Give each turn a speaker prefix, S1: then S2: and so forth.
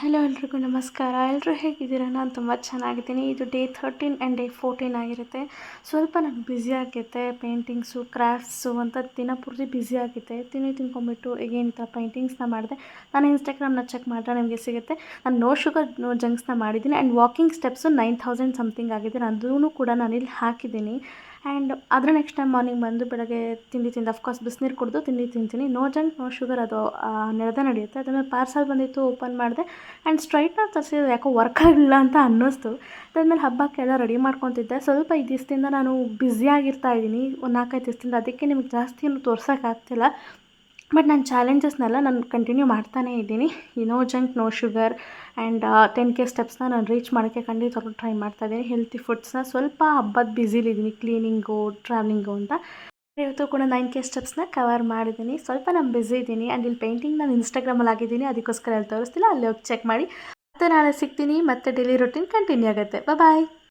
S1: Hello ಎಲ್ರಿಗೂ ನಮಸ್ಕಾರ. ಎಲ್ಲರೂ ಹೇಗಿದ್ದೀರಾ? ನಾನು ತುಂಬ ಚೆನ್ನಾಗಿದ್ದೀನಿ. ಇದು ಡೇ 13 ಆ್ಯಂಡ್ ಡೇ 14 ಆಗಿರುತ್ತೆ. ಸ್ವಲ್ಪ ನಾನು ಬ್ಯುಸಿ ಆಗಿದ್ದೆ. ಪೇಂಟಿಂಗ್ಸು, ಕ್ರಾಫ್ಟ್ಸು ಅಂತ ದಿನ ಪೂರ್ತಿ ಬ್ಯುಸಿ ಆಗಿದ್ದೆ. ತಿನ್ಕೊಂಬಿಟ್ಟು ಈಗೇನು ಈ ಥರ ಪೇಂಟಿಂಗ್ಸ್ನ ಮಾಡಿದೆ. ನಾನು ಇನ್ಸ್ಟಾಗ್ರಾಮ್ನ ಚೆಕ್ ಮಾಡಿದ್ರೆ ನಿಮಗೆ ಸಿಗುತ್ತೆ. ನಾನು ನೋ ಶುಗರ್ ನೋ ಜಂಕ್ಸ್ನ ಮಾಡಿದ್ದೀನಿ ಆ್ಯಂಡ್ ವಾಕಿಂಗ್ ಸ್ಟೆಪ್ಸು 9000 ಸಮಥಿಂಗ್ ಆಗಿದೆ. ಅದೂ ಕೂಡ ನಾನಿಲ್ಲಿ ಹಾಕಿದ್ದೀನಿ. ಆ್ಯಂಡ್ ಅದರ ನೆಕ್ಸ್ಟ್ ಟೈಮ್ ಮಾರ್ನಿಂಗ್ ಬಂದು ಬೆಳಗ್ಗೆ ತಿಂಡಿ ಅಫ್ಕೋರ್ಸ್ ಬಿಸಿನೀರು ಕುಡಿದು ತಿಂಡಿ ತಿಂತೀನಿ. ನೋ ಜಂಕ್ ನೋ ಶುಗರ್ ಅದು ನಡೆಯುತ್ತೆ. ಅದಾದಮೇಲೆ ಪಾರ್ಸಲ್ ಬಂದಿತ್ತು, ಓಪನ್ ಮಾಡಿದೆ ಆ್ಯಂಡ್ ಸ್ಟ್ರೈಟ್ನರ್ ತರಿಸಿದ್ರೆ ಯಾಕೋ ವರ್ಕ್ ಆಗಲಿಲ್ಲ ಅಂತ ಅನ್ನಿಸ್ತು. ಅದಾದಮೇಲೆ ಹಬ್ಬಕ್ಕೆಲ್ಲ ರೆಡಿ ಮಾಡ್ಕೊತಿದ್ದೆ. ಸ್ವಲ್ಪ ಈ ದಿವಸದಿಂದ ನಾನು ಬ್ಯುಸಿಯಾಗಿರ್ತಾ ಇದ್ದೀನಿ, ಒಂದು 4-5 ದಿವಸದಿಂದ. ಅದಕ್ಕೆ ನಿಮ್ಗೆ ಜಾಸ್ತಿ ಏನು ತೋರ್ಸೋಕ್ಕಾಗ್ತಿಲ್ಲ. ಬಟ್ ನನ್ನ ಚಾಲೆಂಜಸ್ನೆಲ್ಲ ನಾನು ಕಂಟಿನ್ಯೂ ಮಾಡ್ತಾನೇ ಇದ್ದೀನಿ. ಈ no junk no sugar and 10K ಸ್ಟೆಪ್ಸ್ನ ನಾನು ರೀಚ್ ಮಾಡೋಕ್ಕೆ ಖಂಡಿತವಾಗ್ಲೂ ಟ್ರೈ ಮಾಡ್ತಾಯಿದ್ದೀನಿ. ಹೆಲ್ತಿ ಫುಡ್ಸ್ನ ಸ್ವಲ್ಪ ಹಬ್ಬದ ಬ್ಯುಸಿಲಿದ್ದೀನಿ, ಕ್ಲೀನಿಂಗು ಟ್ರಾವೆಲಿಂಗು ಅಂತ. ಇವತ್ತು ಕೂಡ 9K ಸ್ಟೆಪ್ಸ್ನ ಕವರ್ ಮಾಡಿದ್ದೀನಿ. ಸ್ವಲ್ಪ ನಾನು ಬ್ಯುಸಿ ಇದ್ದೀನಿ ಆ್ಯಂಡ್ ಇಲ್ಲಿ ಪೇಂಟಿಂಗ್ ನಾನು ಇನ್ಸ್ಟಾಗ್ರಾಮಲ್ಲಿ ಆಗಿದ್ದೀನಿ, ಅದಕ್ಕೋಸ್ಕರ ಅಲ್ಲಿ ತೋರಿಸ್ತಿಲ್ಲ. ಅಲ್ಲಿ ಹೋಗಿ ಚೆಕ್ ಮಾಡಿ. ಮತ್ತೆ ನಾಳೆ ಸಿಗ್ತೀನಿ. ಮತ್ತೆ ಡೈಲಿ ರೊಟೀನ್ ಕಂಟಿನ್ಯೂ ಆಗುತ್ತೆ. ಬಾಯ್.